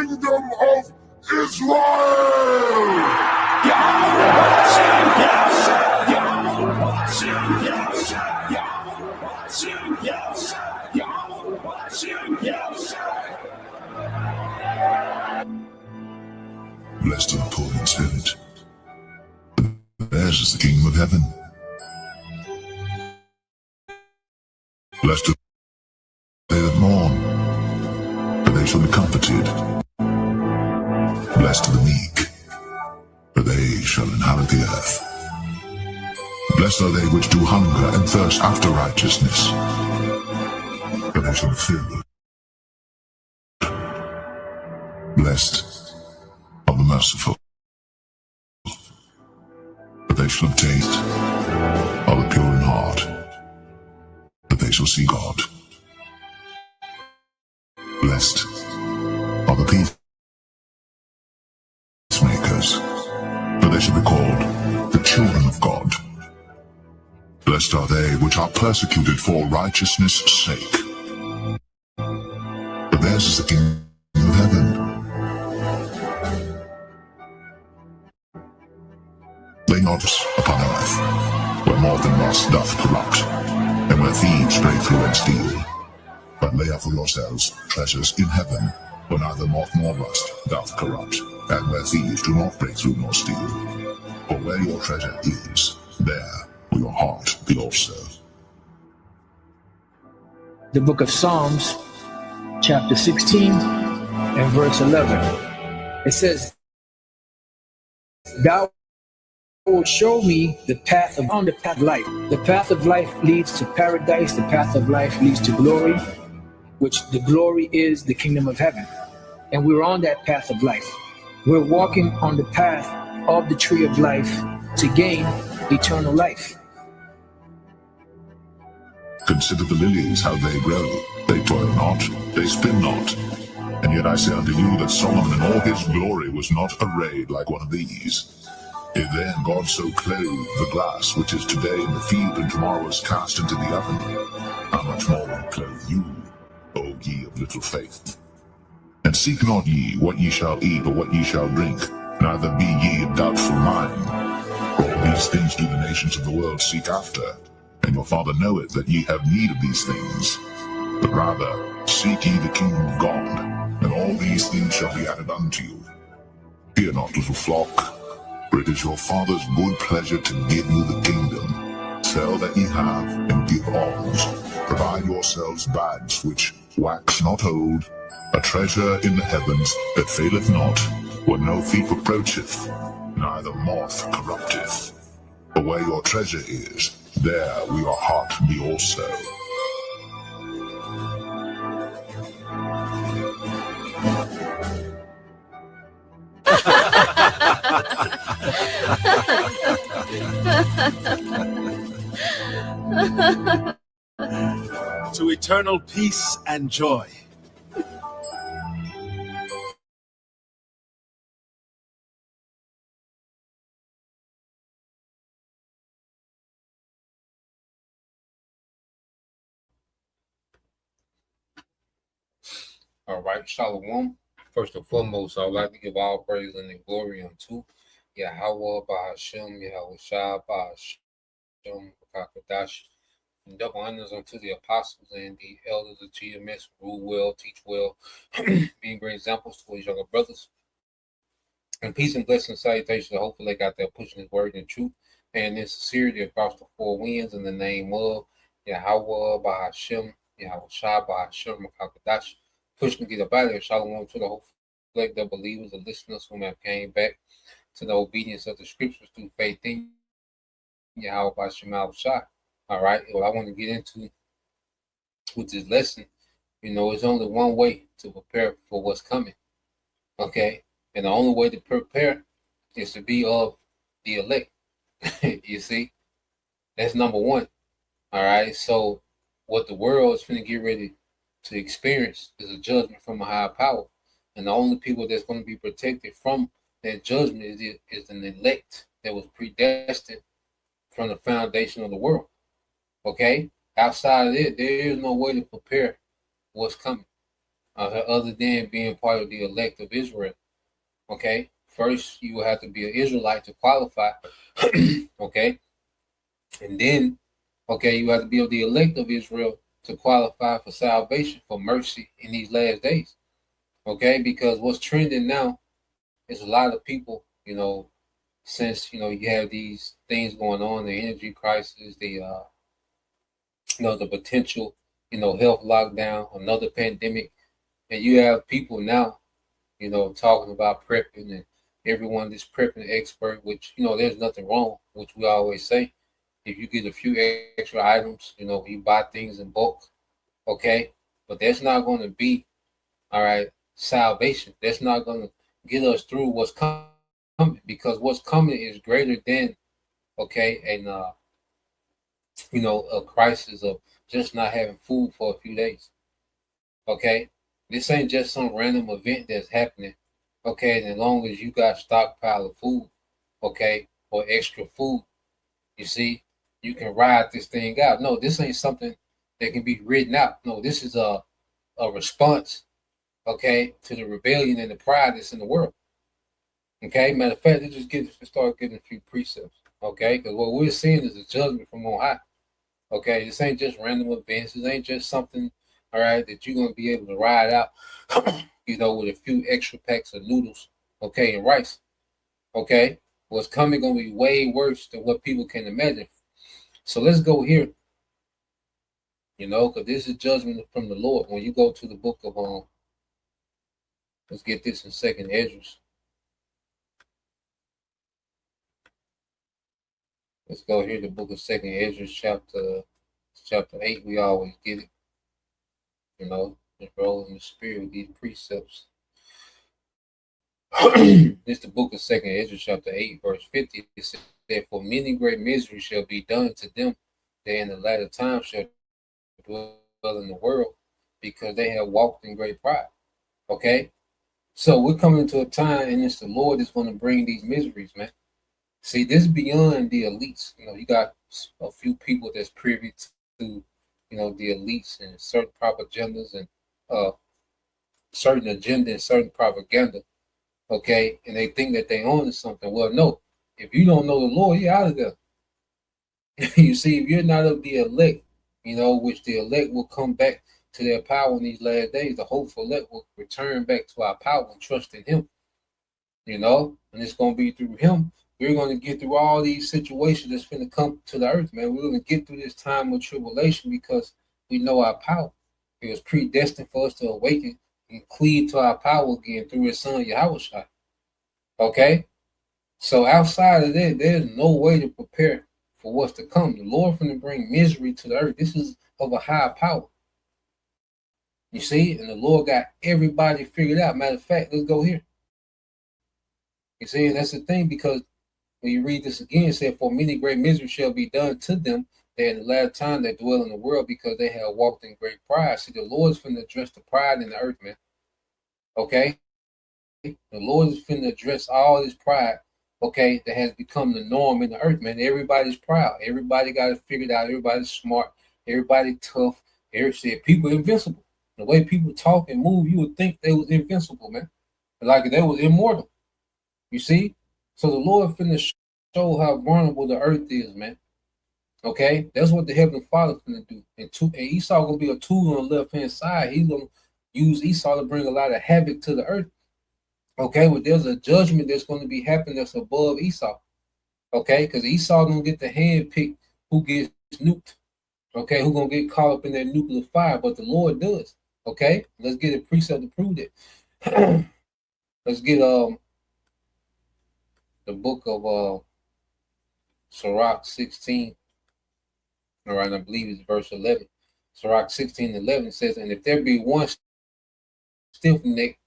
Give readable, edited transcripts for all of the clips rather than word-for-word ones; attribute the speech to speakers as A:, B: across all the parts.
A: kingdom of Israel! Blessed are the poor in spirit. Theirs is the kingdom of heaven. Blessed are they that mourn, for they shall be comforted. Blessed are the meek, for they shall inherit the earth. Blessed are they which do hunger and thirst after righteousness, for they shall be filled. Blessed are the merciful, for they shall obtain. Are the pure in heart, for they shall see God. Blessed are the peacemakers, for they shall be called the children of God. Blessed are they which are persecuted for righteousness' sake, for theirs is the kingdom of heaven. Lay not upon earth, where moth and rust doth corrupt, and where thieves break through and steal. But lay up for yourselves treasures in heaven, where neither moth nor rust doth corrupt, and where thieves do not break through nor steal. For where your treasure is, there will your heart be also.
B: The book of Psalms, chapter 16 and verse 11. It says, Thou will show me the path of life. The path of life leads to paradise. The path of life leads to glory, which the glory is the kingdom of heaven. And we're on that path of life. We're walking on the path of the tree of life to gain eternal life.
A: Consider the lilies, how they grow. They toil not, they spin not. And yet I say unto you that Solomon in all his glory was not arrayed like one of these. If then God so clothed the grass which is today in the field and tomorrow is cast into the oven, how much more will he clothe you, O ye of little faith? And seek not ye what ye shall eat or what ye shall drink, neither be ye in doubtful mind. For all these things do the nations of the world seek after, and your Father knoweth that ye have need of these things. But rather seek ye the kingdom of God, and all these things shall be added unto you. Fear not, little flock, for it is your Father's good pleasure to give you the kingdom. Sell that ye have, and give alms. Provide yourselves bags which wax not old, a treasure in the heavens that faileth not, where no thief approacheth, neither moth corrupteth. For where your treasure is, there will your heart be also.
C: To eternal peace and joy.
D: All right, Shalom. First and foremost, I would like to give all praise and glory unto Yahweh, Bahashem, Yahweh Shah, Bahashem, Kakadash, and double honors unto the apostles and the elders of GMS, rule well, teach well, being great examples to his younger brothers. And peace and blessing salutations. Hopefully, they got there pushing his word in truth and in sincerity across the four winds in the name of Yahweh, Bahashem, Yahweh Shah, Bahashem, Kakadash. Pushing to get up out of there. Shalom to the whole collect the believers, the listeners whom have came back to the obedience of the scriptures through faith in Yahweh Bashem Shah. All right. What I want to get into with this lesson, it's only one way to prepare for what's coming. Okay. And the only way to prepare is to be of the elect. You see? That's number one. All right. So what the world is going to get ready to experience is a judgment from a higher power. And the only people that's going to be protected from that judgment is an elect that was predestined from the foundation of the world. Okay? Outside of it, there is no way to prepare what's coming. other than being part of the elect of Israel. Okay, first you will have to be an Israelite to qualify. Okay, and then okay, you have to be of the elect of Israel to qualify for salvation, for mercy in these last days. Okay, because what's trending now is a lot of people, since you have these things going on, the energy crisis, the potential, health lockdown, another pandemic, and you have people now, talking about prepping, and everyone is prepping expert, which there's nothing wrong, which we always say. If you get a few extra items, you buy things in bulk, okay, but that's not going to be all right salvation. That's not going to get us through what's coming, because what's coming is greater than okay, and a crisis of just not having food for a few days. Okay, this ain't just some random event that's happening. Okay, and as long as you got stockpile of food, okay, or extra food, you see, you can ride this thing out. No, this ain't something that can be ridden out. No, this is a response, okay, to the rebellion and the pride that's in the world. Okay, matter of fact, let's start getting a few precepts. Okay, because what we're seeing is a judgment from on high. Okay, this ain't just random events. This ain't just something, all right, that you're gonna be able to ride out, with a few extra packs of noodles, okay, and rice. Okay, what's coming gonna be way worse than what people can imagine. So let's go here, because this is judgment from the Lord. When you go to the book of let's get this in Second Esdras. Let's go here to the book of Second Esdras, chapter 8. We always get it. Just roll in the spirit with these precepts. This is the book of Second Esdras, chapter 8, verse 50. It says, "For many great misery shall be done to them that in the latter time shall dwell in the world, because they have walked in great pride." Okay? So we're coming to a time, and it's the Lord that's going to bring these miseries, man. See, this is beyond the elites. You got a few people that's privy to, the elites and certain propagandas and certain agenda and certain propaganda. Okay, and they think that they own something. Well, no. If you don't know the Lord, you're out of there. You see, if you're not of the elect, which the elect will come back to their power in these last days, the hopeful elect will return back to our power and trust in Him. And it's going to be through Him. We're going to get through all these situations that's going to come to the earth, man. We're going to get through this time of tribulation because we know our power. It was predestined for us to awaken and cleave to our power again through His Son, Yahushua. Okay? So outside of that, there's no way to prepare for what's to come. The Lord going to bring misery to the earth. This is of a high power. You see? And the Lord got everybody figured out. Matter of fact, let's go here. You see? And that's the thing, because when you read this again, it said, "For many great misery shall be done to them that in the latter time they dwell in the world, because they have walked in great pride." See, the Lord's finna address the pride in the earth, man. Okay? The Lord is finna address all this pride, okay, that has become the norm in the earth, man. Everybody's proud. Everybody got it figured out. Everybody's smart. Everybody tough. People invincible. The way people talk and move, you would think they was invincible, man. Like they was immortal. You see? So the Lord finna show how vulnerable the earth is, man. Okay? That's what the Heavenly Father finna do. And Esau gonna be a tool on the left-hand side. He's gonna use Esau to bring a lot of havoc to the earth. Okay? But there's a judgment that's gonna be happening that's above Esau. Okay? Because Esau gonna get the hand pick who gets nuked. Okay? Who gonna get caught up in that nuclear fire. But the Lord does. Okay? Let's get a precept to prove that. Let's get the book of Sirach 16, all right, I believe it's verse 11. Sirach 16:11 says, "And if there be one stiff-necked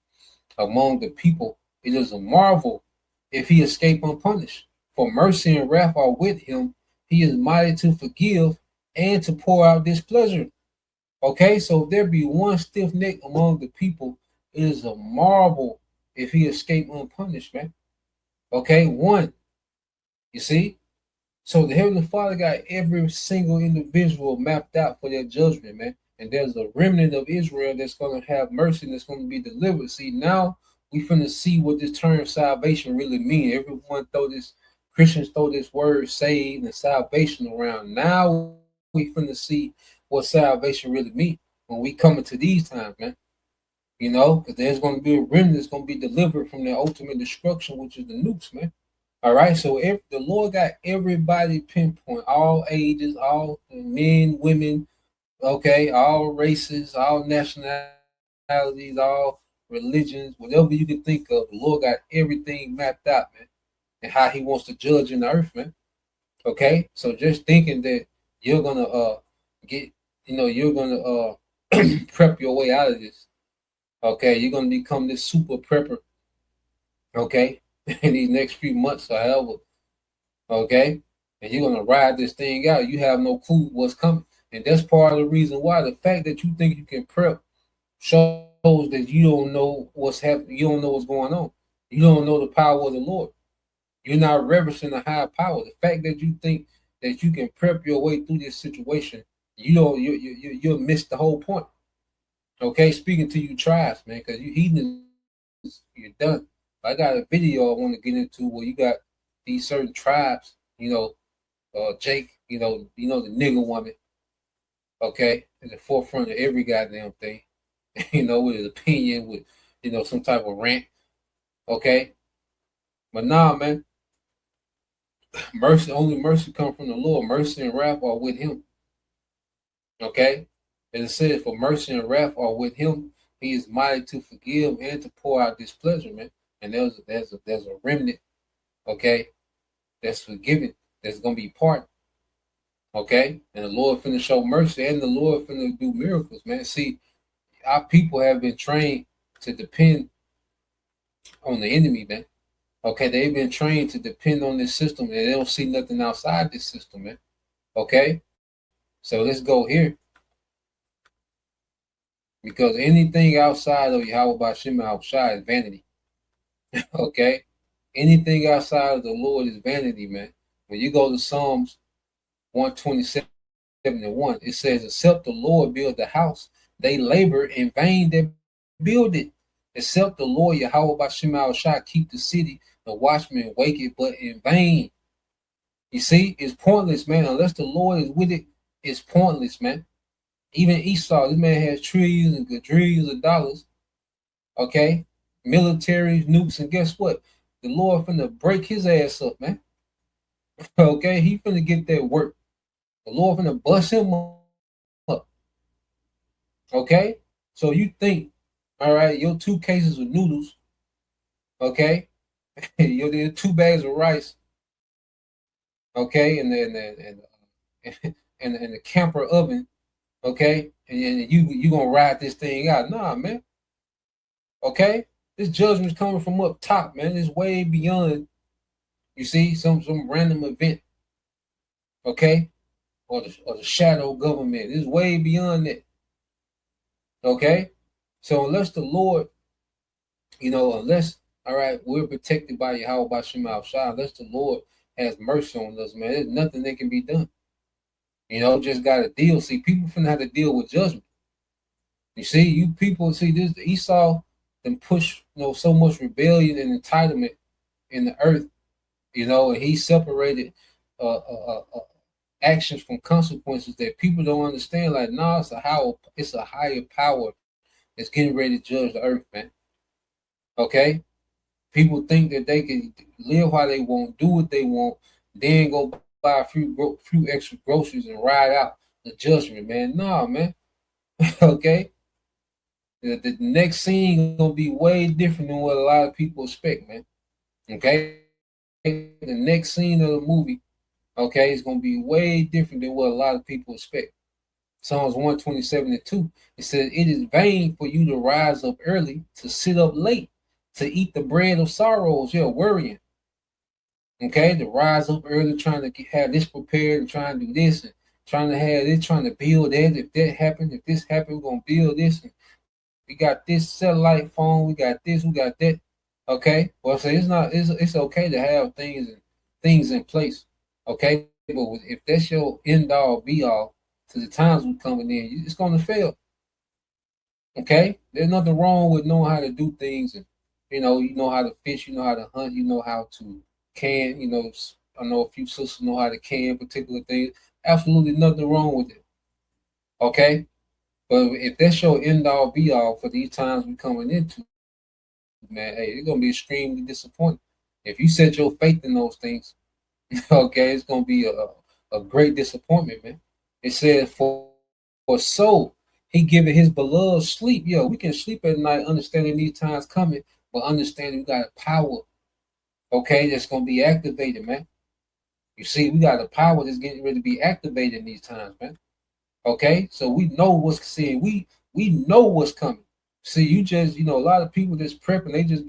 D: among the people, it is a marvel if he escape unpunished. For mercy and wrath are with him. He is mighty to forgive and to pour out displeasure." Okay, so if there be one stiff-necked among the people, it is a marvel if he escape unpunished, man. Okay, one. You see? So the Heavenly Father got every single individual mapped out for their judgment, man. and there's a remnant of Israel that's going to have mercy and that's going to be delivered. See, now we finna see what this term salvation really means. Everyone Christians throw this word saved and salvation around. Now we finna see what salvation really means when we come into these times, man. You know, because there's going to be a remnant that's going to be delivered from their ultimate destruction, which is the nukes, man. All right, so if the Lord got everybody pinpoint, all ages, all men, women, okay, all races, all nationalities, all religions, whatever you can think of, the Lord got everything mapped out, man, and how He wants to judge in the earth, man. Okay, so just thinking that you're gonna you're gonna prep your way out of this. Okay, you're gonna become this super prepper. Okay, in these next few months or however. Okay, and you're gonna ride this thing out. You have no clue what's coming, and that's part of the reason why. The fact that you think you can prep shows that you don't know what's happening. You don't know what's going on. You don't know the power of the Lord. You're not reverencing the higher power. The fact that you think that you can prep your way through this situation, you'll miss the whole point. Okay, speaking to you tribes, man, because you're done. I got a video I want to get into where you got these certain tribes, Jake, the nigger woman, okay, in the forefront of every goddamn thing, with his opinion, with, some type of rant, okay. But nah, man, only mercy come from the Lord. Mercy and wrath are with Him, okay. As it says, for mercy and wrath are with Him. He is mighty to forgive and to pour out displeasure, man. And there's a remnant, okay, that's forgiven, that's gonna be part, okay. And the Lord finna show mercy, and the Lord finna do miracles, man. See, our people have been trained to depend on the enemy, man. Okay, they've been trained to depend on this system, and they don't see nothing outside this system, man. Okay, so let's go here. Because anything outside of Yahweh Bashim Al-Shai is vanity. Okay? Anything outside of the Lord is vanity, man. When you go to Psalms 127 and 1, it says, except the Lord build the house, they labor in vain that build it. Except the Lord Yahweh Bashim Al-Shai keep the city, the watchmen wake it, but in vain. You see, it's pointless, man. Unless the Lord is with it, it's pointless, man. Even Esau, this man has trillions and quadrillions of dollars. Okay? Militaries, nukes, and guess what? The Lord finna break his ass up, man. Okay? He finna get that work. The Lord finna bust him up. Okay? So you think, all right, your 2 cases of noodles, okay? Your 2 bags of rice, okay, and the camper oven, okay, and you gonna ride this thing out? Nah, man. Okay, this judgment's coming from up top, man. It's way beyond, you see, some random event, okay, or the shadow government. It's way beyond that. Okay, so unless the Lord, all right, we're protected by Yahweh Bashim Al-Shai, unless the Lord has mercy on us, man, there's nothing that can be done. Just got to deal. See, people finna have to deal with judgment. You see, you people see this. Esau then push, so much rebellion and entitlement in the earth, and he separated actions from consequences that people don't understand. Like, nah, it's a higher power that's getting ready to judge the earth, man. Okay, people think that they can live how they want, do what they want, then go buy a few extra groceries and ride out the judgment, man. Nah, man. Okay. The next scene gonna be way different than what a lot of people expect, man. Okay. The next scene of the movie, okay, is gonna be way different than what a lot of people expect. Psalms 127 and 2. It says, it is vain for you to rise up early, to sit up late, to eat the bread of sorrows. You're worrying. Okay, to rise up early, trying to have this prepared, and trying to do this, and trying to have this, trying to build that. If that happens, if this happens, we're gonna build this. And we got this satellite phone, we got this, we got that. Okay, well, so it's okay to have things in place. Okay, but if that's your end all be all, to the times we're coming in, it's going to fail. Okay, there's nothing wrong with knowing how to do things, and you know how to fish, you know how to hunt, you know how to can. I know a few sisters know how to can particular things. Absolutely nothing wrong with it. Okay, but if that's your end all be all for these times we're coming into, man, hey, it's gonna be extremely disappointing. If you set your faith in those things, okay, it's gonna be a great disappointment, man. It says for so he giving his beloved sleep. Yo, we can sleep at night understanding these times coming, but understanding we got a power, okay, that's gonna be activated, man. You see, we got a power that's getting ready to be activated in these times, man. Okay, so we know what's seeing. We know what's coming. See, you just a lot of people that's prepping. They just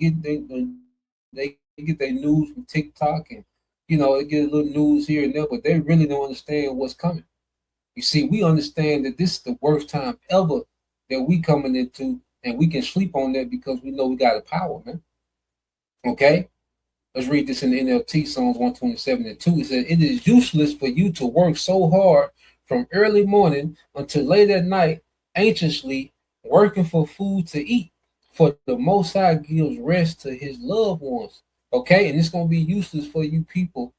D: they get their news from TikTok and they get a little news here and there, but they really don't understand what's coming. You see, we understand that this is the worst time ever that we coming into, and we can sleep on that because we know we got a power, man. Okay, let's read this in the NLT, Psalms 127:2. It says, "It is useless for you to work so hard from early morning until late at night, anxiously working for food to eat. For the Most High gives rest to his loved ones." Okay, and it's going to be useless for you people,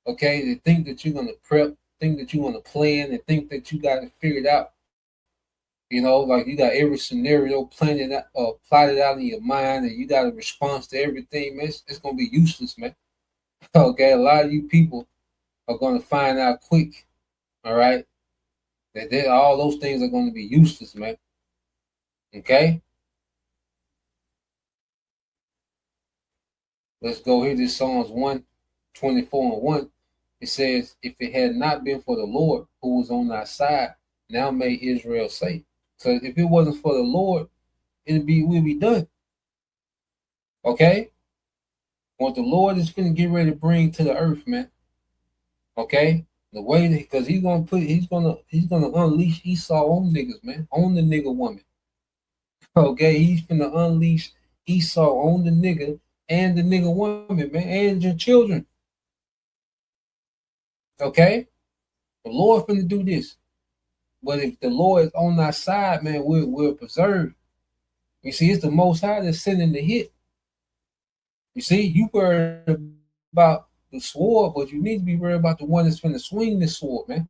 D: okay, to think that you're going to prep, think that you want to plan, and think that you got it figured out. Like you got every scenario plotted out in your mind, and you got a response to everything, man. It's going to be useless, man. Okay, a lot of you people are going to find out quick, all right, that all those things are going to be useless, man. Okay? Let's go here to Psalms 124:1. It says, "If it had not been for the Lord who was on our side, now may Israel say." So if it wasn't for the Lord, we'd be done. Okay? What the Lord is finna get ready to bring to the earth, man. Okay? The way that, because he's gonna unleash Esau on niggas, man, on the nigga woman. Okay, he's gonna unleash Esau on the nigga and the nigga woman, man, and your children. Okay, the Lord finna do this, but if the Lord is on our side, man, we're preserved. You see, it's the Most High that's sending the hit. You see, you worried about the sword, but you need to be worried about the one that's finna swing the sword, man.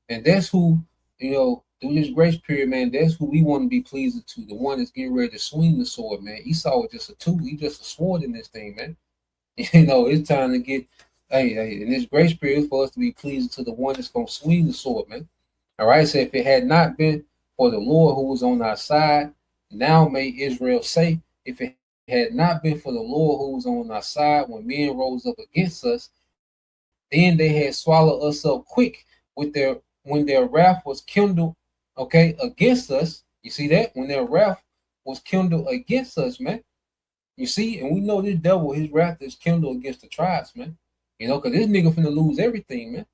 D: And that's who, through this grace period, man, that's who we want to be pleasing to. The one that's getting ready to swing the sword, man. Esau was just a tool. He just a sword in this thing, man. It's time to get, hey, in this grace period for us to be pleasing to the one that's going to swing the sword, man. All right, so if it had not been for the Lord who was on our side, now may Israel say, if it had not been for the Lord who was on our side when men rose up against us, then they had swallowed us up quick when their wrath was kindled, okay, against us. You see that? When their wrath was kindled against us, man. You see, and we know this devil, his wrath is kindled against the tribes, man. Because this nigga finna lose everything, man.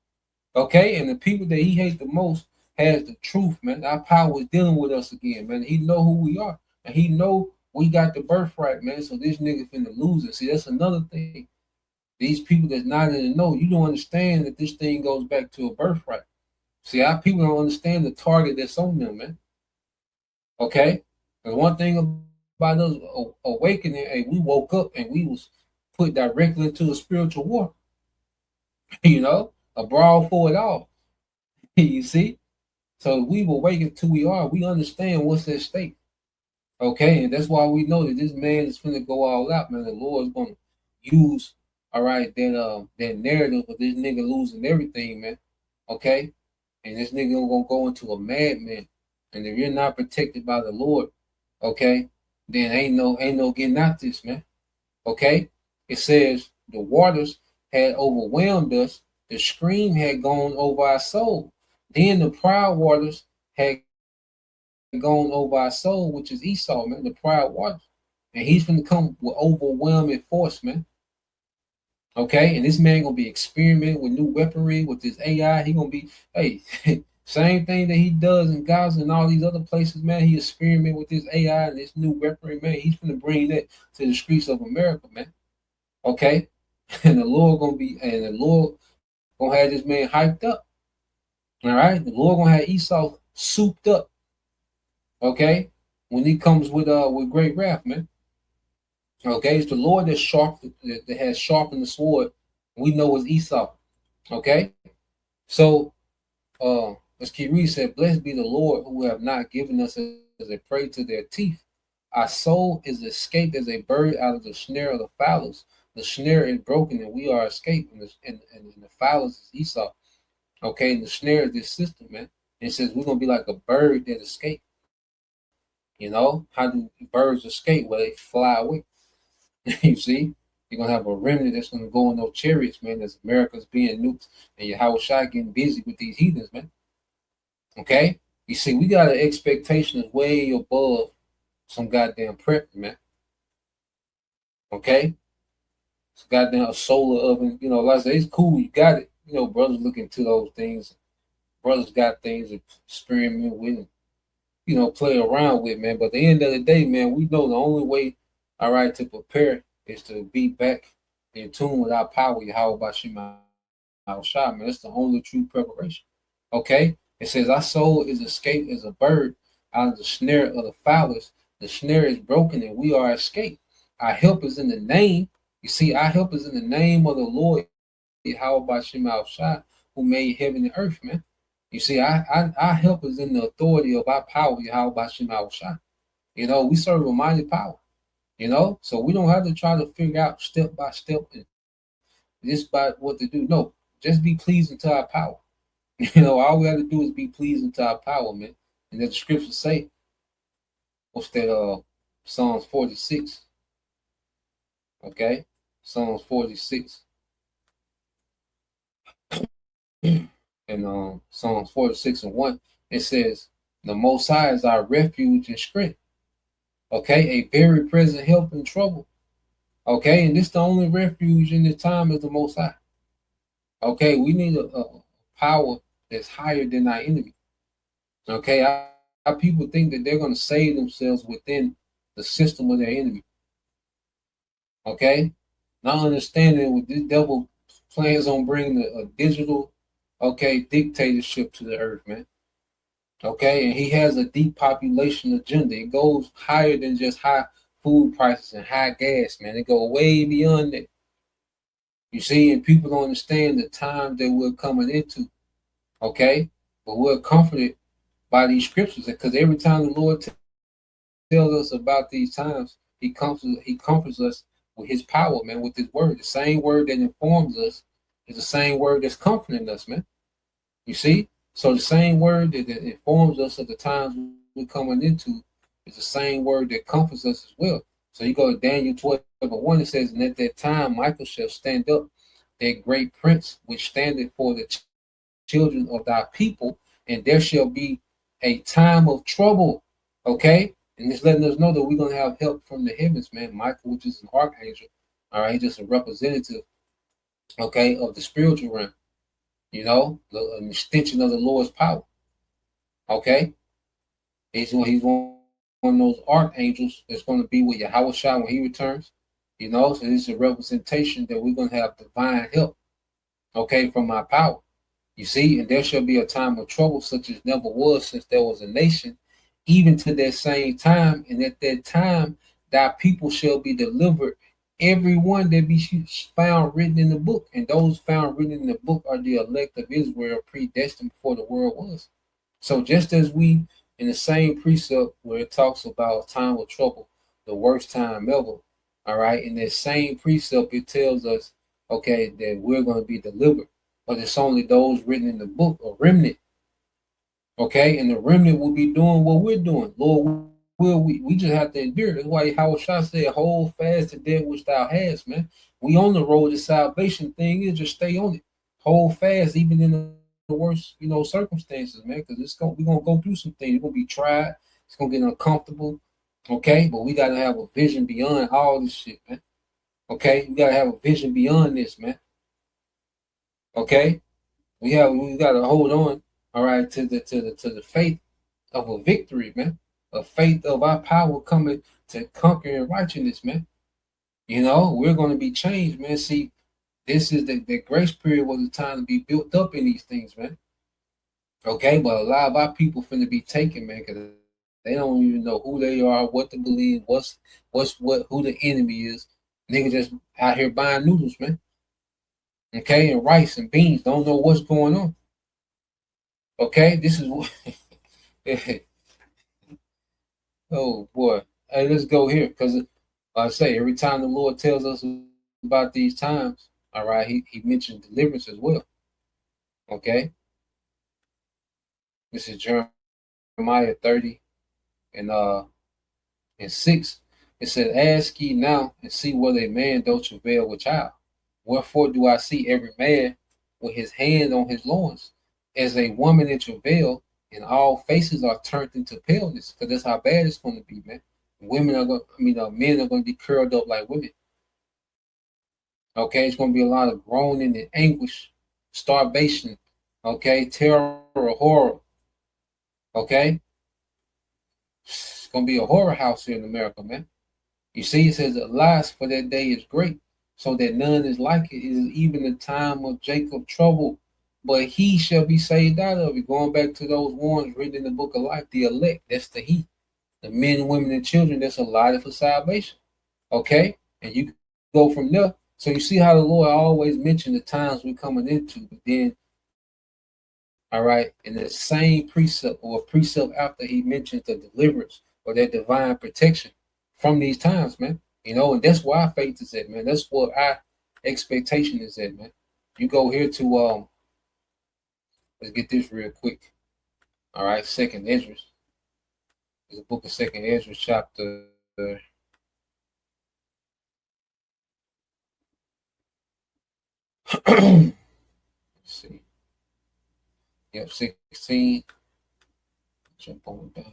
D: Okay, and the people that he hates the most has the truth, man. Our power is dealing with us again, man. He know who we are, and he know we got the birthright, man. So this nigga finna lose it. See, that's another thing. These people that's not in the know, you don't understand that this thing goes back to a birthright. See, our people don't understand the target that's on them, man. Okay? And one thing about us awakening, hey, we woke up and we was put directly into a spiritual war. A brawl for it all. You see? So we will awaken to we are. We understand what's at stake. Okay? And that's why we know that this man is finna go all out, man. The Lord is gonna use, all right, that narrative of this nigga losing everything, man. Okay? And this nigga gonna go into a madman. And if you're not protected by the Lord, okay, then ain't no getting out this, man. Okay? It says the waters had overwhelmed us, the stream had gone over our soul. Then the proud waters had gone over our soul, which is Esau, man, the proud waters. And he's gonna come with overwhelming force, man. Okay, and this man gonna be experimenting with new weaponry with this AI. He gonna be, hey, same thing that he does in Gaza and all these other places, man. He experiment with this AI and this new weaponry, man. He's gonna bring that to the streets of America, man. Okay, and the Lord gonna have this man hyped up. All right, the Lord gonna have Esau souped up. Okay, when he comes with great wrath, man. Okay, it's the Lord that has sharpened the sword. We know it's Esau. Okay, so as Kiri said, blessed be the Lord who have not given us as a prey to their teeth. Our soul is escaped as a bird out of the snare of the fowlers. The snare is broken and we are escaped, and the fowlers is Esau. Okay, and the snare is this system, man. And it says we're gonna be like a bird that escaped. You know, how do birds escape? Well, they fly away. You see, you're gonna have a remnant that's gonna go in those chariots, man, as America's being nuked and Yahweh Shai getting busy with these heathens, man. Okay? You see, we got an expectation that's way above some goddamn prep, man. Okay? It's goddamn solar oven, you know, like I say, it's cool, you got it. You know, brothers look into those things. Brothers got things to experiment with and, you know, play around with, man. But at the end of the day, man, we know the only way, all right, to prepare is to be back in tune with our power, Yahweh Bashima Shai, man. That's the only true preparation. Okay? It says, our soul is escaped as a bird out of the snare of the fowlers. The snare is broken and we are escaped. Our help is in the name. You see, our help is in the name of the Lord, Yahweh Bashima Shai, who made heaven and earth, man. You see, our help is in the authority of our power, Yahweh Bashima Shai. You know, we serve a mighty power. You know, so we don't have to try to figure out step by step and just by what to do. No, just be pleasing to our power. You know, all we have to do is be pleasing to our power, man. And that the scriptures say, what's that? Psalms 46. Okay, Psalms 46. And Psalms 46 and 1, it says, the Most High is our refuge and strength. Okay, a very present help in trouble. Okay, and this the only refuge in this time is the Most High. Okay, we need a power that's higher than our enemy. Okay, our people think that they're going to save themselves within the system of their enemy. Okay, not understanding what this devil plans on bringing a digital, okay, dictatorship to the earth, man. Okay, and he has a depopulation agenda. It goes higher than just high food prices and high gas, man. It goes way beyond that. You see, and people don't understand the time that we're coming into. Okay, but we're comforted by these scriptures because every time the Lord tells us about these times, He comforts us with His power, man, with His word. The same word that informs us is the same word that's comforting us, man. You see, so the same word that informs us of the times we're coming into is the same word that comforts us as well. So you go to Daniel 12:1, it says, and at that time Michael shall stand up, that great prince, which standeth for the children of thy people, and there shall be a time of trouble. Okay, and it's letting us know that we're gonna have help from the heavens, man. Michael, which is an archangel, all right, just a representative, okay, of the spiritual realm. You know, an extension of the Lord's power. Okay, he's one of those archangels that's going to be with Yahweh Shai when He returns. You know, so it's a representation that we're going to have divine help. Okay, from our power. You see, and there shall be a time of trouble such as never was since there was a nation, even to that same time. And at that time, thy people shall be delivered, every one that be found written in the book. And those found written in the book are the elect of Israel, predestined before the world was. So just as we, in the same precept where it talks about a time of trouble, the worst time ever, all right, in that same precept, it tells us, okay, that we're going to be delivered. But it's only those written in the book, a remnant. Okay, and the remnant will be doing what we're doing. Lord, we just have to endure. That's why Howard Shah said, hold fast to that which thou hast, man. We on the road to salvation. Thing is, just stay on it. Hold fast, even in the worst, you know, circumstances, man, because we're gonna go through some things. We're gonna be tried. It's gonna get uncomfortable. Okay, but we gotta have a vision beyond all this shit, man. Okay, we gotta have a vision beyond this, man. Okay, we gotta hold on, all right, to the faith of a victory, man. A faith of our power coming to conquer in righteousness, man. You know, we're gonna be changed, man. See, this is the grace period was the time to be built up in these things, man. Okay, but a lot of our people finna be taken, man, because they don't even know who they are, what to believe, who the enemy is. Niggas just out here buying noodles, man. Okay, and rice and beans, don't know what's going on. Okay, this is what. Oh boy, hey, let's go here because I say every time the Lord tells us about these times, all right, he mentions deliverance as well. Okay, this is Jeremiah 30 and 6. It said, "Ask ye now and see whether a man doth travail with child. Wherefore do I see every man with his hand on his loins, as a woman in travail, and all faces are turned into paleness," because that's how bad it's going to be, man. Women are going, men are going to be curled up like women. Okay, it's going to be a lot of groaning and anguish, starvation. Okay, terror, horror. Okay, it's going to be a horror house here in America, man. You see, it says, "Alas, for that day is great, so that none is like it. It is even the time of Jacob trouble, but he shall be saved out of it." Going back to those ones written in the book of life, the elect, that's the he. The men, women, and children, that's allotted for salvation. Okay? And you go from there. So you see how the Lord always mentioned the times we're coming into, but then, all right, in the same precept or precept after he mentions the deliverance or that divine protection from these times, man. And that's where our faith is at, man. That's what our expectation is at, man. You go here to let's get this real quick. All right, Second Ezra. There's a book of Second Ezra, chapter let's see. Yep, 16. Jump on down.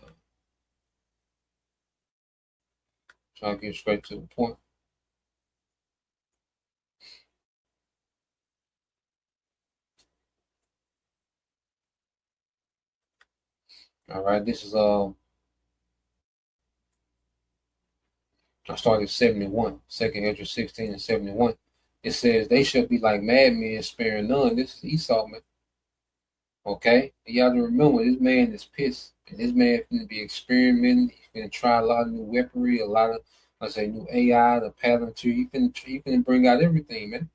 D: Try to get straight to the point. All right, this is I started 71, 2nd Ezra 16 and 71. It says, "They shall be like madmen, sparing none." This is Esau, man. Okay? And you have to remember, this man is pissed. And this man finna be experimenting. He's finna try a lot of new weaponry, a lot of, new AI, the Palantir. He finna bring out everything, man.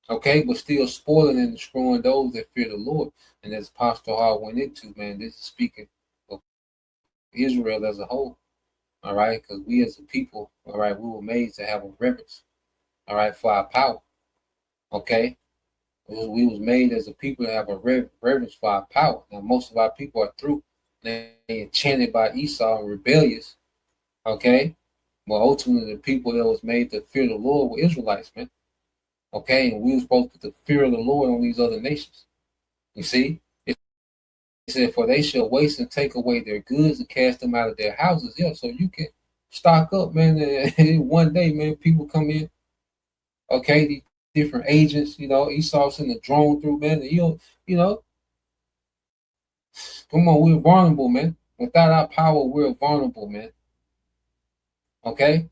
D: Okay? But still spoiling and destroying those that fear the Lord. And as Apostle Hall went into, man, this is speaking of Israel as a whole. All right? Because we as a people, all right, we were made to have a reverence, all right, for our power. Okay? We was made as a people to have a reverence for our power. Now, most of our people are through. They enchanted by Esau and rebellious. Okay? But ultimately, the people that was made to fear the Lord were Israelites, man. Okay? And we were supposed to put the fear of the Lord on these other nations. You see? It said, "For they shall waste and take away their goods and cast them out of their houses." Yeah, so you can stock up, man. And one day, man, people come in. Okay? Different agents, Esau sent a drone through, man. And come on, we're vulnerable, man. Without our power, we're vulnerable, man. Okay?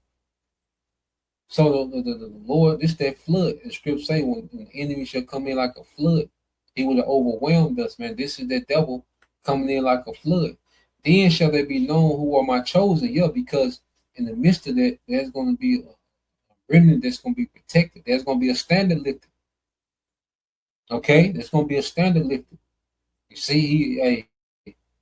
D: So the Lord, this that flood, the script say, when the enemy shall come in like a flood, he would have overwhelmed us, man. This is that devil coming in like a flood. Then shall they be known who are my chosen. Yeah, because in the midst of that, there's going to be a remnant that's going to be protected. There's going to be a standard lifted. Okay? There's going to be a standard lifted. You see,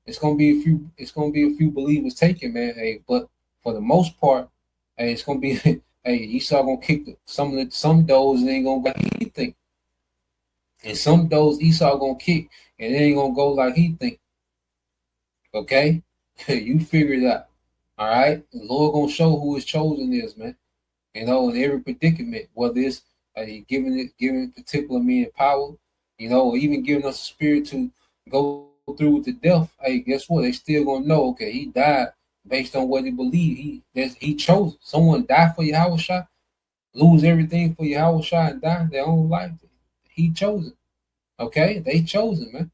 D: it's gonna be a few believers taken, man. Hey, but for the most part, hey, it's gonna be hey, Esau gonna kick some doors and ain't gonna go like he think. And some doors Esau gonna kick and it ain't gonna go like he think. Okay? You figure it out. All right? The Lord gonna show who his chosen is, man. In every predicament, whether it's giving particular men power, or even giving us a spirit to go through with the death. Hey, guess what? They still gonna know. Okay, he died based on what he believed. He chose. Someone died for Yahushua, lose everything for Yahushua and die their own life. He chose it. Okay, they chosen, man.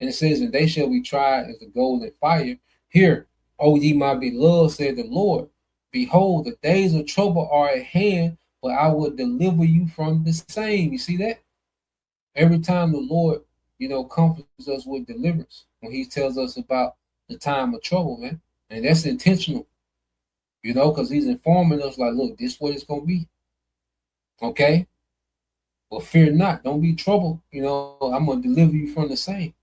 D: And it says, "And they shall be tried as the gold and fire." Here, "O ye my beloved," said the Lord, "behold, the days of trouble are at hand, but I will deliver you from the same." You see that? Every time the Lord, comforts us with deliverance when he tells us about the time of trouble, man. And that's intentional, because he's informing us like, look, this is what it's going to be. Okay? But fear not. Don't be troubled. I'm going to deliver you from the same.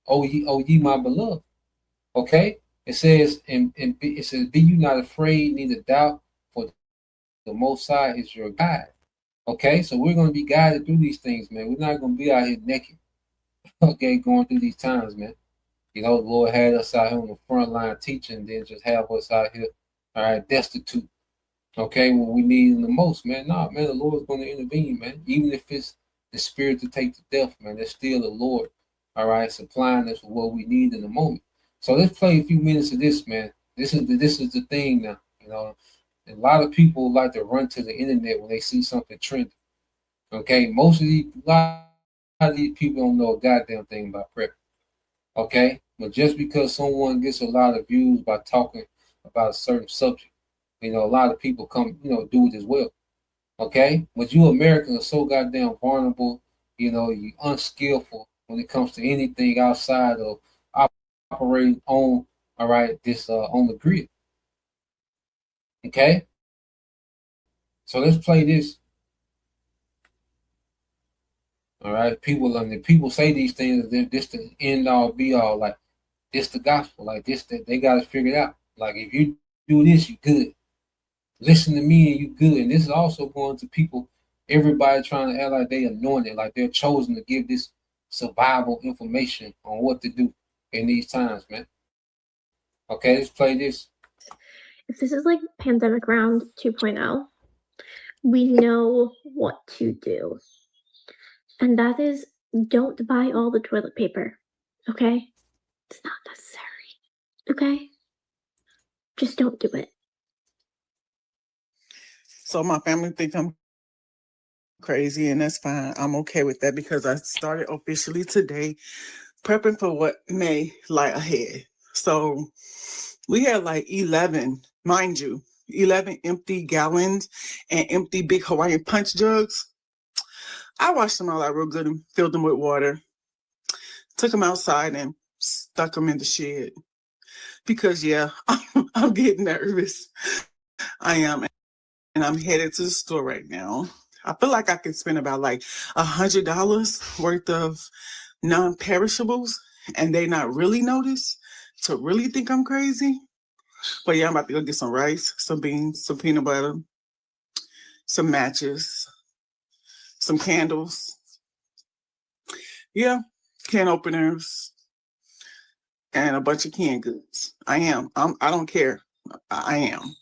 D: Oh ye my beloved. Okay? It says, be you not afraid, neither doubt, for the Most High is your guide. Okay? So we're going to be guided through these things, man. We're not going to be out here naked. Okay? Going through these times, man. The Lord had us out here on the front line teaching, then just have us out here, all right, destitute. Okay, when we need him the most, man. Nah, man, the Lord's going to intervene, man. Even if it's the spirit to take to death, man, there's still the Lord, all right, supplying us with what we need in the moment. So let's play a few minutes of this, man. This is the thing now, A lot of people like to run to the internet when they see something trending. Okay, a lot of these people don't know a goddamn thing about prayer. Okay, but just because someone gets a lot of views by talking about a certain subject, a lot of people come, do it as well. Okay, but you Americans are so goddamn vulnerable. You unskillful when it comes to anything outside of operating on, all right, this on the grid. Okay, so let's play this. All right, people say these things. This the end all be all. Like this the gospel. Like this, they got to figure it out. Like if you do this, you good. Listen to me and you good. And this is also going to people, everybody trying to act like they anointed, like they're chosen to give this survival information on what to do in these times, man. Okay, let's play this.
E: If this is like pandemic round 2.0, we know what to do. And that is, don't buy all the toilet paper, okay? It's not necessary, okay? Just don't do it.
F: So my family think I'm crazy, and that's fine. I'm okay with that because I started officially today prepping for what may lie ahead. So we had like 11, mind you, 11 empty gallons and empty big Hawaiian punch jugs. I washed them all out real good and filled them with water. Took them outside and stuck them in the shed. Because, yeah, I'm getting nervous. I am. And I'm headed to the store right now. I feel like I could spend about like $100 worth of non-perishables and they not really notice to really think I'm crazy. But yeah, I'm about to go get some rice, some beans, some peanut butter, some matches, some candles. Yeah, can openers, and a bunch of canned goods. I don't care. I am.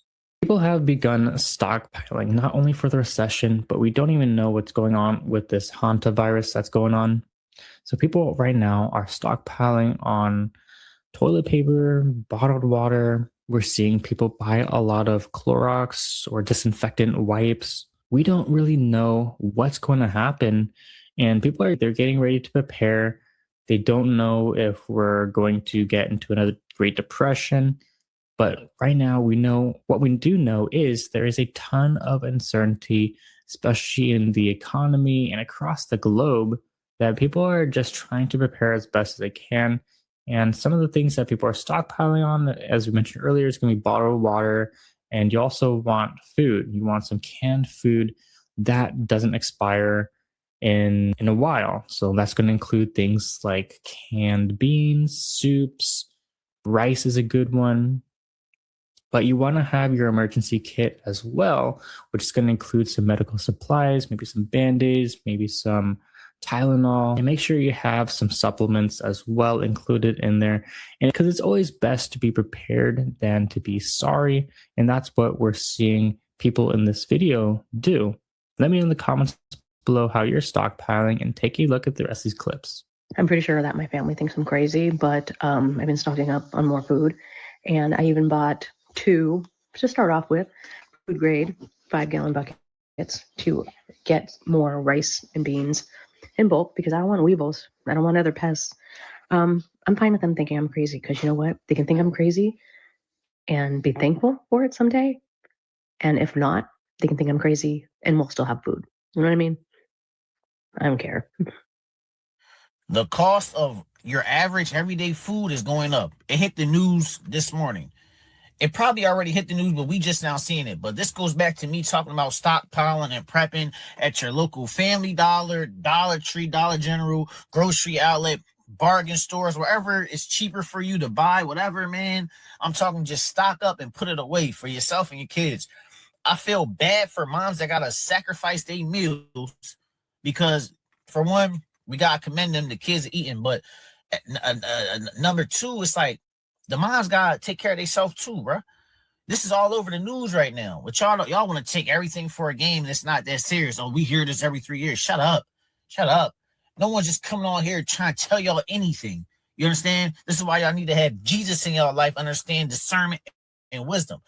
G: People have begun stockpiling, not only for the recession, but we don't even know what's going on with this hantavirus that's going on. So people right now are stockpiling on toilet paper, bottled water. We're seeing people buy a lot of Clorox or disinfectant wipes. We don't really know what's going to happen. And people they're getting ready to prepare. They don't know if we're going to get into another Great Depression. But right now, what we do know is there is a ton of uncertainty, especially in the economy and across the globe, that people are just trying to prepare as best as they can. And some of the things that people are stockpiling on, as we mentioned earlier, is going to be bottled water. And you also want food. You want some canned food that doesn't expire in a while. So that's going to include things like canned beans, soups, rice is a good one. But you want to have your emergency kit as well, which is going to include some medical supplies, maybe some Band-Aids, maybe some Tylenol, and make sure you have some supplements as well included in there. And because it's always best to be prepared than to be sorry. And that's what we're seeing people in this video do. Let me know in the comments below how you're stockpiling and take a look at the rest of these clips.
H: I'm pretty sure that my family thinks I'm crazy, but I've been stocking up on more food. And I even bought 2, to start off with, food grade 5-gallon buckets to get more rice and beans in bulk because I don't want weevils. I don't want other pests. I'm fine with them thinking I'm crazy because you know what? They can think I'm crazy and be thankful for it someday. And if not, they can think I'm crazy and we'll still have food. You know what I mean? I don't care.
I: The cost of your average everyday food is going up. It hit the news this morning. It probably already hit the news, but we just now seeing it. But this goes back to me talking about stockpiling and prepping at your local Family Dollar, Dollar Tree, Dollar General, grocery outlet, bargain stores, wherever it's cheaper for you to buy, whatever, man. I'm talking just stock up and put it away for yourself and your kids. I feel bad for moms that got to sacrifice their meals because, for one, we got to commend them, the kids are eating. But number two, it's like, the moms gotta take care of themselves too, bro. This is all over the news right now. But y'all want to take everything for a game that's not that serious. Oh, we hear this every 3 years. Shut up. Shut up. No one's just coming on here trying to tell y'all anything. You understand? This is why y'all need to have Jesus in y'all life, understand discernment and wisdom.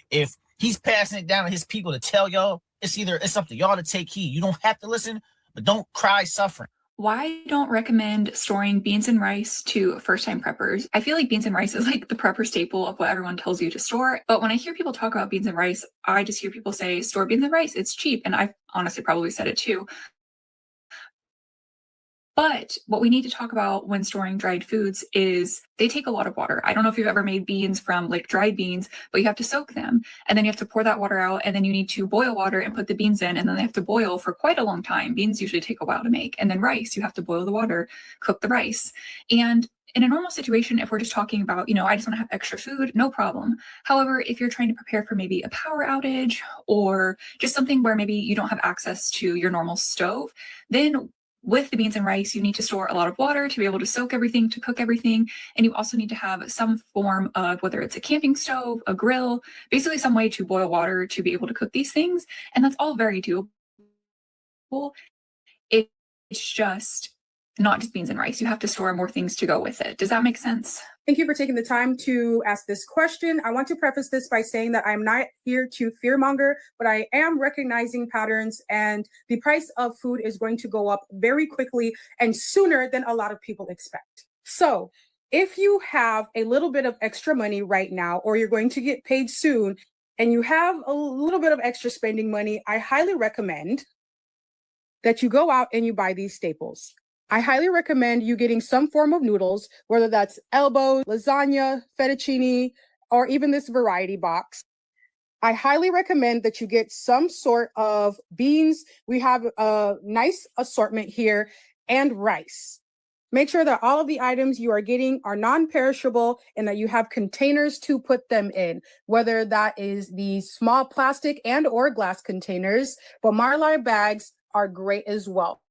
I: If he's passing it down to his people to tell y'all, it's up to y'all to take heed. You don't have to listen, but don't cry suffering.
J: Why I don't recommend storing beans and rice to first-time preppers. I feel like beans and rice is like the prepper staple of what everyone tells you to store. But when I hear people talk about beans and rice, I just hear people say, store beans and rice, it's cheap. And I've honestly probably said it too. But what we need to talk about when storing dried foods is they take a lot of water. I don't know if you've ever made beans from like dried beans, but you have to soak them and then you have to pour that water out and then you need to boil water and put the beans in and then they have to boil for quite a long time. Beans usually take a while to make. And then rice, you have to boil the water, cook the rice. And in a normal situation, if we're just talking about, I just want to have extra food, no problem. However, if you're trying to prepare for maybe a power outage or just something where maybe you don't have access to your normal stove, then with the beans and rice, you need to store a lot of water to be able to soak everything, to cook everything. And you also need to have some form of, whether it's a camping stove, a grill, basically some way to boil water to be able to cook these things. And that's all very doable. It's just not just beans and rice. You have to store more things to go with it. Does that make sense?
K: Thank you for taking the time to ask this question. I want to preface this by saying that I'm not here to fearmonger, but I am recognizing patterns and the price of food is going to go up very quickly and sooner than a lot of people expect. So if you have a little bit of extra money right now, or you're going to get paid soon, and you have a little bit of extra spending money, I highly recommend that you go out and you buy these staples. I highly recommend you getting some form of noodles, whether that's elbow, lasagna, fettuccine, or even this variety box. I highly recommend that you get some sort of beans. We have a nice assortment here, and rice. Make sure that all of the items you are getting are non-perishable and that you have containers to put them in, whether that is the small plastic and or glass containers, but Mylar bags are great as well.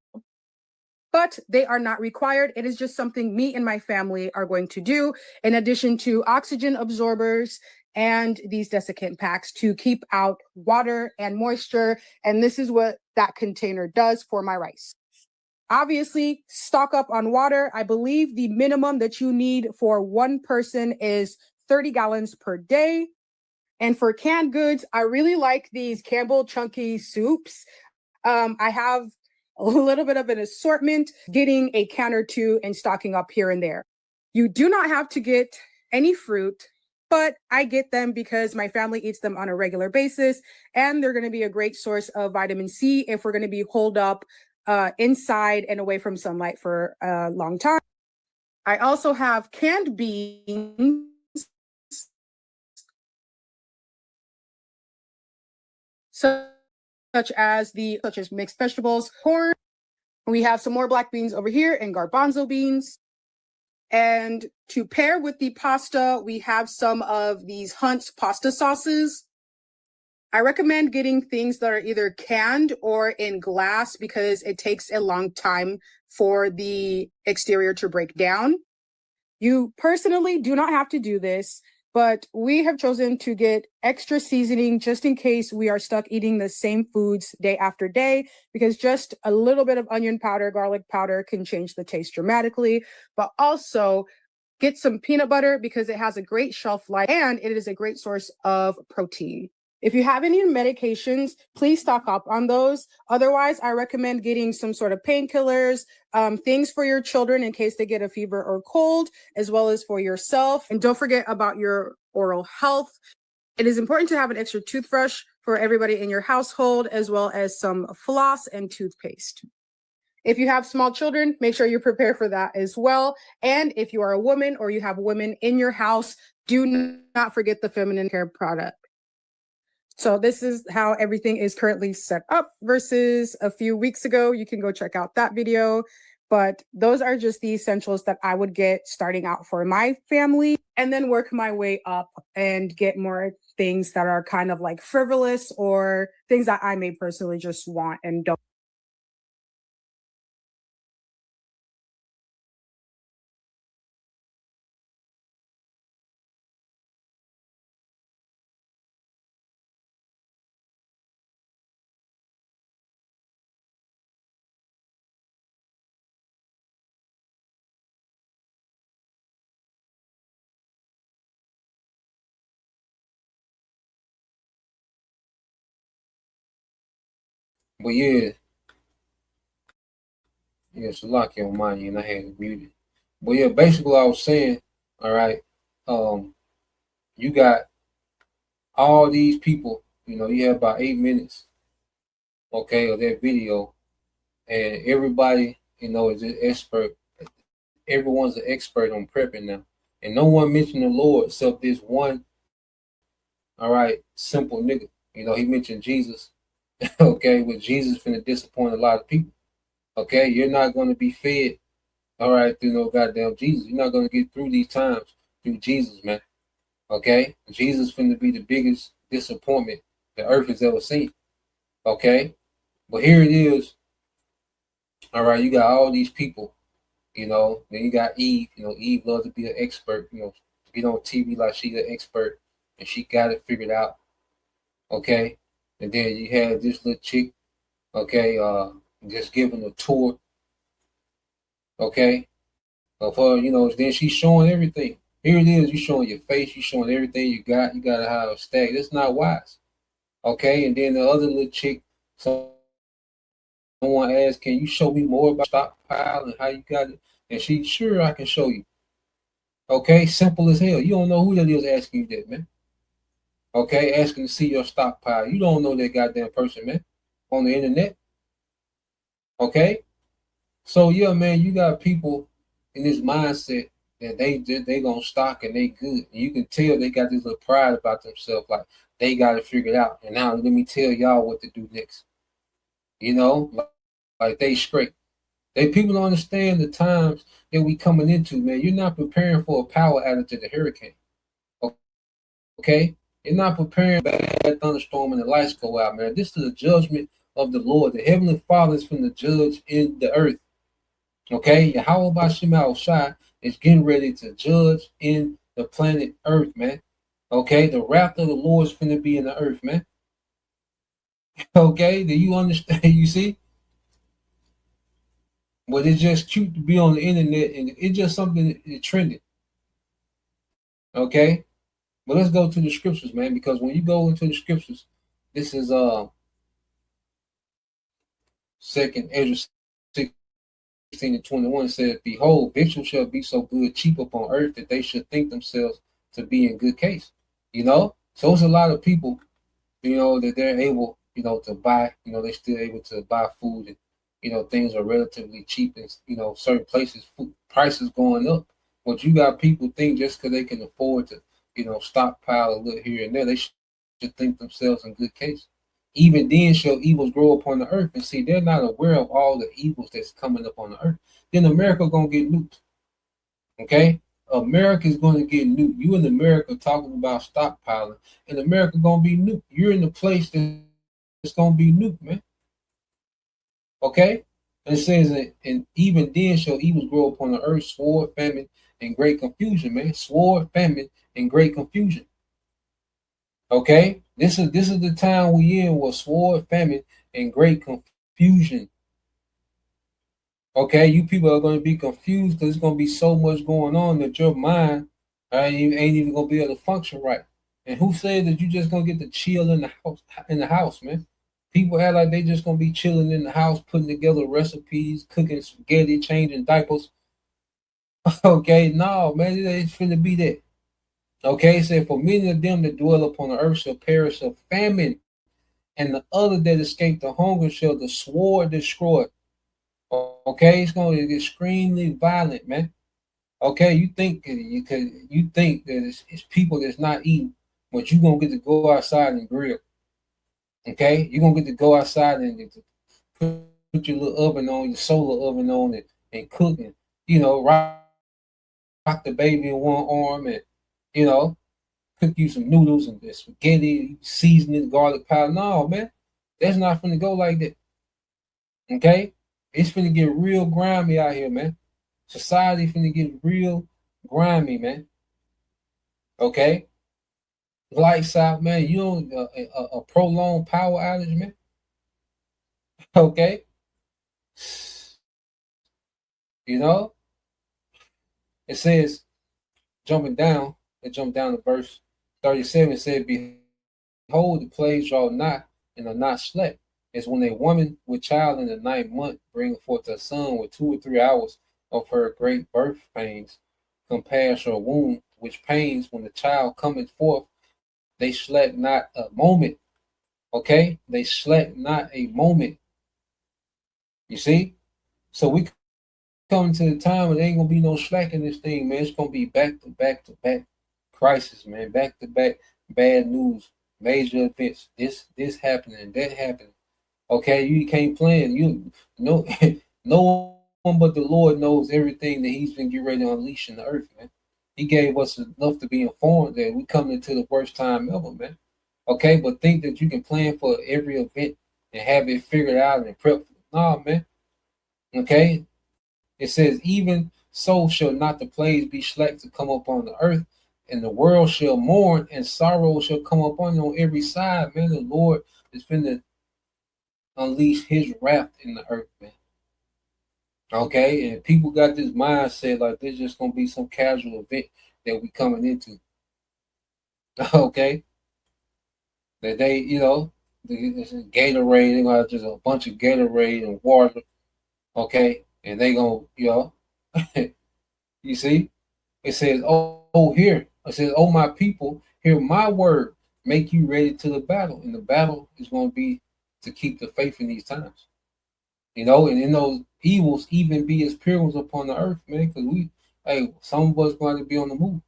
K: But they are not required. It is just something me and my family are going to do, in addition to oxygen absorbers and these desiccant packs to keep out water and moisture. And this is what that container does for my rice. Obviously, stock up on water. I believe the minimum that you need for one person is 30 gallons per day. And for canned goods, I really like these Campbell Chunky soups. I have a little bit of an assortment, getting a can or two and stocking up here and there. You do not have to get any fruit, but I get them because my family eats them on a regular basis, and they're going to be a great source of vitamin C if we're going to be holed up inside and away from sunlight for a long time. I also have canned beans. Such as mixed vegetables, corn. We have some more black beans over here and garbanzo beans. And to pair with the pasta, we have some of these Hunt's pasta sauces. I recommend getting things that are either canned or in glass because it takes a long time for the exterior to break down. You personally do not have to do this, but we have chosen to get extra seasoning just in case we are stuck eating the same foods day after day, because just a little bit of onion powder, garlic powder can change the taste dramatically. But also get some peanut butter because it has a great shelf life and it is a great source of protein. If you have any medications, please stock up on those. Otherwise, I recommend getting some sort of painkillers, things for your children in case they get a fever or cold, as well as for yourself. And don't forget about your oral health. It is important to have an extra toothbrush for everybody in your household, as well as some floss and toothpaste. If you have small children, make sure you prepare for that as well. And if you are a woman or you have women in your house, do not forget the feminine care product. So this is how everything is currently set up versus a few weeks ago. You can go check out that video. But those are just the essentials that I would get starting out for my family, and then work my way up and get more things that are kind of like frivolous or things that I may personally just want and don't.
D: But yeah, Salaki on mine, and I had it muted. But yeah, basically what I was saying, all right, you got all these people, you have about 8 minutes, okay, of that video, and everybody, is an expert. Everyone's an expert on prepping now. And no one mentioned the Lord except this one, all right, simple nigga. He mentioned Jesus, okay, with Jesus finna disappoint a lot of people. Okay, you're not going to be fed, all right, through no goddamn Jesus. You're not going to get through these times through Jesus, man. Okay, Jesus finna be the biggest disappointment the earth has ever seen. Okay, but here it is. All right, you got all these people, then you got Eve. Eve loves to be an expert, get on TV like she's an expert and she got it figured out. Okay, and then you had this little chick, okay, just giving a tour, okay, of her, then she's showing everything. Here it is, you showing your face, you showing everything you got to have a stack. That's not wise. Okay, and then the other little chick, someone asked, can you show me more about stockpile and how you got it? And she, sure, I can show you. Okay, simple as hell. You don't know who that is asking you that, man. Okay, asking to see your stockpile. You don't know that goddamn person, man, on the internet. Okay, so yeah, man, you got people in this mindset that they gonna stock and they good. And you can tell they got this little pride about themselves, like they got it figured out. And now let me tell y'all what to do next. Like they straight. People don't understand the times that we coming into, man. You're not preparing for a power outage to the hurricane. Okay? You're not preparing for that thunderstorm and the lights go out, man. This is the judgment of the Lord. The Heavenly Father is from the judge in the earth. Okay? Yahweh Bashim Al-Shai is getting ready to judge in the planet Earth, man. Okay? The wrath of the Lord is going to be in the earth, man. Okay? Do you understand? You see? But it's just cute to be on the internet, and it's just something that trended. Okay? But let's go to the scriptures, man, because when you go into the scriptures, this is 2nd Ezra 16:21 says, behold, victuals shall be so good, cheap upon earth, that they should think themselves to be in good case. So it's a lot of people, that they're able, to buy, they're still able to buy food, and things are relatively cheap in, certain places, food prices going up. But you got people think just because they can afford to, stockpile a little here and there, they should think themselves in good case. Even then shall evils grow upon the earth. And see, they're not aware of all the evils that's coming up on the earth. Then America gonna get nuked. Okay? America's gonna get nuked. You in America talking about stockpiling, and America gonna be nuked. You're in the place that's gonna be nuked, man. Okay? And it says, and even then shall evils grow upon the earth, sword, famine, and great confusion, man. Sword, famine, and great confusion. Okay? This is the time we in with sword, famine, and great confusion. Okay? You people are going to be confused because there's going to be so much going on that your mind ain't even going to be able to function right. And who said that you just going to get to chill in the house, man? People act like they just going to be chilling in the house, putting together recipes, cooking spaghetti, changing diapers. Okay? No, man, it's finna be that. Okay, it said, for many of them that dwell upon the earth shall perish of famine, and the other that escape the hunger shall the sword destroy. Okay, it's going to get extremely violent, man. Okay, you think that it's people that's not eating, but you're gonna get to go outside and grill. Okay, you're gonna get to go outside and put your little oven on, your solar oven on, and cook, and rock the baby in one arm, and you know cook you some noodles and spaghetti, seasoning, garlic powder. No, man, that's not finna go like that. Okay, it's finna get real grimy out here, man. Society finna get real grimy, man. Okay, lights out, man. You don't a prolonged power outage, man. Okay, you know it says jumping down. It jumped down to verse 37. It said, "Behold, the plagues draw not and are not slept. It's when a woman with child in the 9th month bringeth forth a son with 2 or 3 hours of her great birth pains, compares her womb, which pains when the child cometh forth. They slept not a moment." Okay, they slept not a moment. You see, so we come to the time when there ain't gonna be no slack in this thing, man. It's gonna be back to back to back crisis, man. Back to back bad news, major events. This happening, that happening. Okay, you can't plan. You no no one but the Lord knows everything that He's been getting ready to unleash in the earth, man. He gave us enough to be informed that we coming into the worst time ever, man. Okay, but think that you can plan for every event and have it figured out and prep. Nah, man. Okay, it says, "Even so shall not the plagues be slack to come upon the earth, and the world shall mourn, and sorrow shall come upon you on every side." Man, the Lord is finna unleash His wrath in the earth, man. Okay, and people got this mindset like this just gonna be some casual event that we coming into. Okay, that they, this is Gatorade. They gonna have just a bunch of Gatorade and water. Okay, and they gonna, you see, it says, here. It says, "Oh, my people, hear my word, make you ready to the battle." And the battle is going to be to keep the faith in these times. And in those evils even be as pilgrims upon the earth, man, because some of us going to be on the move.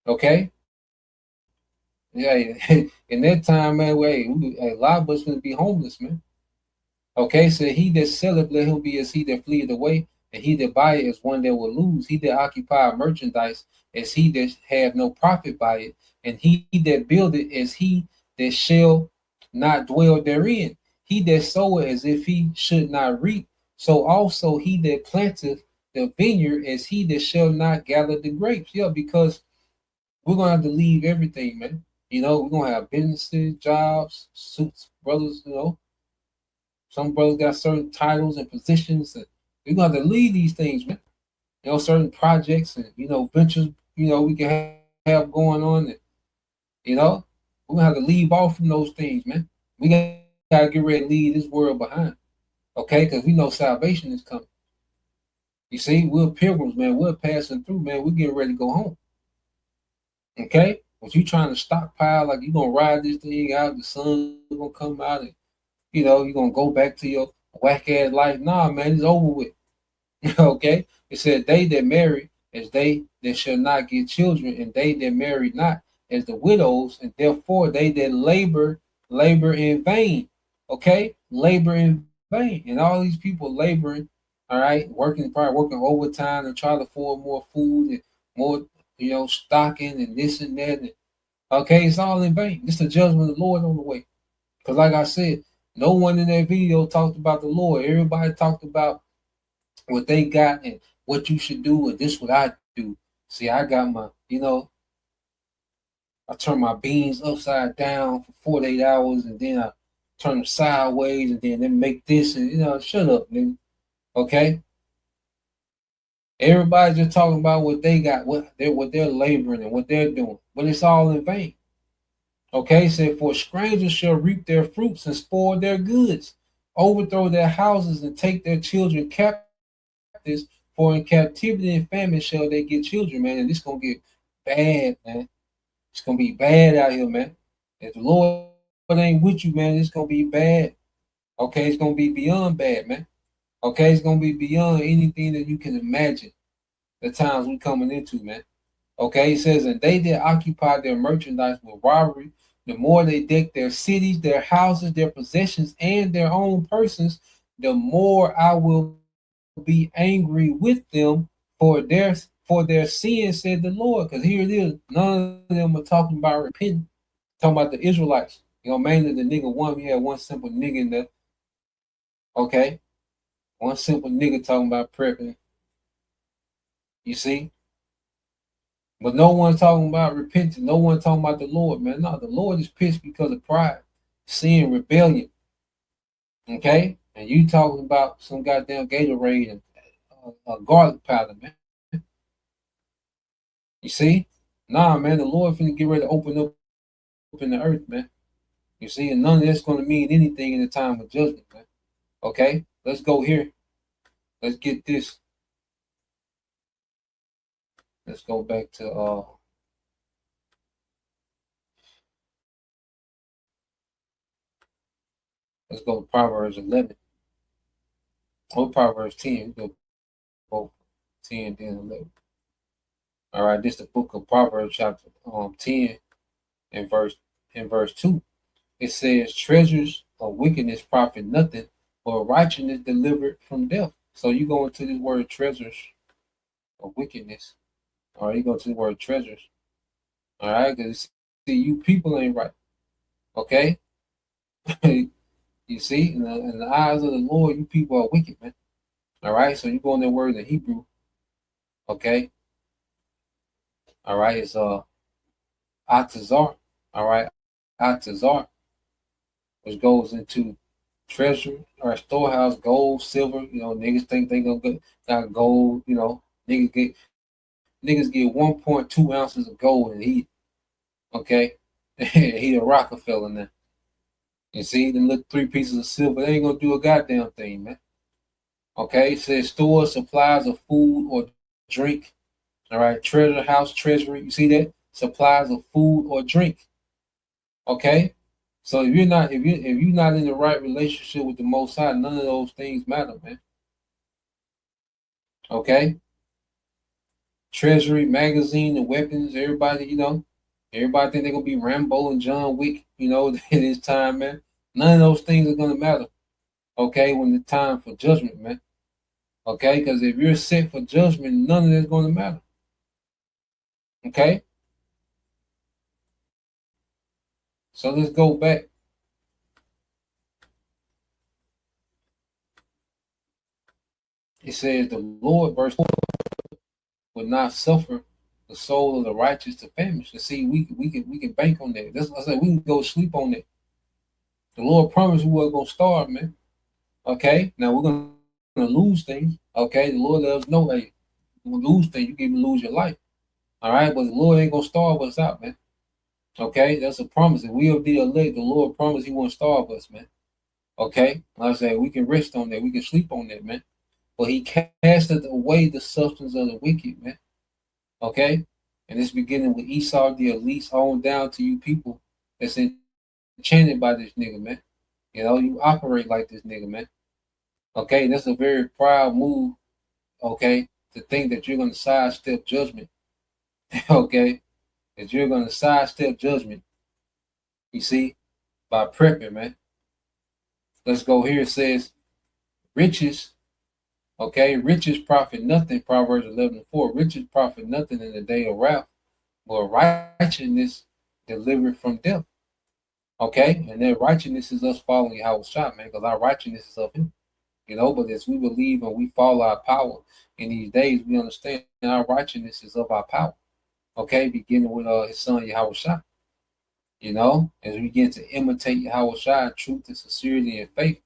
D: Okay? Yeah, in that time, man, a lot of us going to be homeless, man. Okay, so he that selleth, let him be as he that fleeth away, and he that buyeth is one that will lose. He that occupy merchandise as he that have no profit by it, and he that buildeth as he that shall not dwell therein. He that soweth as if he should not reap, so also he that planteth the vineyard as he that shall not gather the grapes. Yeah, because we're gonna have to leave everything, man. We're gonna have businesses, jobs, suits, brothers, Some brothers got certain titles and positions, and we're gonna have to lead these things, man. Certain projects and ventures, we can have going on, and we're gonna have to leave off from those things, man. We gotta get ready to leave this world behind, okay? Because we know salvation is coming. You see, we're pilgrims, man. We're passing through, man. We're getting ready to go home, okay? But you trying to stockpile like you're gonna ride this thing out, the sun gonna come out, and you're gonna go back to your whack ass life. Nah, man, it's over with. Okay? It said, "They that marry as they that shall not get children, and they that marry not as the widows, and therefore they that labor in vain." Okay? Labor in vain. And all these people laboring, all right, probably working overtime and trying to afford more food and more, stocking and this and that. And, okay, it's all in vain. It's the judgment of the Lord on the way. Because like I said, no one in that video talked about the Lord. Everybody talked about what they got and what you should do, and this what I do. See, I got my, I turn my beans upside down for 48 hours, and then I turn them sideways, and then they make this, and shut up, nigga. Okay? Everybody's just talking about what they got, what they're laboring and what they're doing, but it's all in vain. Okay, said, "For strangers shall reap their fruits and spoil their goods, overthrow their houses and take their children captives. For in captivity and famine shall they get children," man. And it's gonna get bad, man. It's gonna be bad out here, man. If the Lord ain't with you, man, it's gonna be bad. Okay, it's gonna be beyond bad, man. Okay, it's gonna be beyond anything that you can imagine. The times we coming into, man. Okay, it says, and they that occupy their merchandise with robbery, the more they deck their cities, their houses, their possessions, and their own persons, the more I will be angry with them for their sin, said the Lord. Because here it is, none of them are talking about repenting. Talking about the Israelites. You know, mainly the nigga one. We had one simple nigga in there. Okay, one simple nigga talking about prepping. You see? But no one's talking about repenting. No one talking about the Lord, man. No, the Lord is pissed because of pride, sin, rebellion. Okay? And you talking about some goddamn Gatorade and a garlic powder, man. You see? Nah, man, the Lord finna get ready to open up in the earth, man. You see? And none of that's going to mean anything in the time of judgment, man. Okay? Let's go here. Let's get this. Let's go back to let's go to Proverbs 11. Or Proverbs 10. We go both 10 then 11. All right, this is the book of Proverbs, chapter 10 and verse 2. It says, treasures of wickedness profit nothing, but righteousness delivered from death. So you go into this word treasures of wickedness. All right, you go to the word treasures. All right, because see, you people ain't right. Okay? You see, in the eyes of the Lord, you people are wicked, man. All right, so you go in that word in Hebrew. Okay? All right, it's Atazar. All right, Atazar, which goes into treasure or storehouse, gold, silver. You know, niggas think they gonna get got gold. You know, niggas get 1.2 ounces of gold and he, okay, he a Rockefeller now. You see, then look 3 pieces of silver. They ain't gonna do a goddamn thing, man. Okay, it says store supplies of food or drink. All right, treasure house, treasury. You see that? Supplies of food or drink. Okay, so if you're not in the right relationship with the Most High, none of those things matter, man. Okay, treasury, magazine, and weapons. Everybody think they're gonna be Rambo and John Wick. You know, in this time, man. None of those things are gonna matter. Okay, when the time for judgment, man. Okay, because if you're set for judgment, none of that's gonna matter. Okay. So let's go back. It says the Lord, verse 4, will not suffer the soul of the righteous to famish. And see, we can bank on that. That's what I said. We can go sleep on that. The Lord promised we weren't gonna starve, man. Okay. Now we're gonna lose things. Okay. The Lord let us know, hey, you lose things, you can even lose your life. All right, but the Lord ain't gonna starve us out, man. Okay, that's a promise. If we'll be elect, the Lord promised He won't starve us, man. Okay, like I said, we can rest on that. We can sleep on that, man. But He casteth away the substance of the wicked, man. Okay, and it's beginning with Esau, the elite, on down to you people that's enchanted by this nigga, man. You know, you operate like this nigga, man. Okay, that's a very proud move. Okay, to think that you're gonna sidestep judgment. Okay, that you're gonna sidestep judgment. You see, by prepping, man. Let's go here. It says, riches. Okay, riches profit nothing. Proverbs 11:4. Riches profit nothing in the day of wrath, but righteousness delivered from death. Okay, and that righteousness is us following Yahushua, man, because our righteousness is of Him. You know, but as we believe and we follow our power in these days, we understand our righteousness is of our power. Okay, beginning with His Son Yahushua. You know, as we begin to imitate Yahushua in truth and sincerity and faith.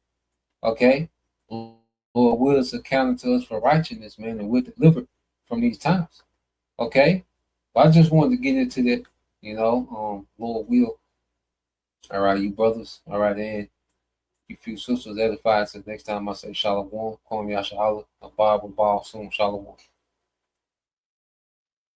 D: Okay, Lord will is accounted to us for righteousness, man, and we're delivered from these times. Okay, but I just wanted to get into that. You know, Lord will. All right, you brothers. All right, and you few sisters edified. So next time I say Shalom, call me Ashahala, a Bible ball soon. Shalom.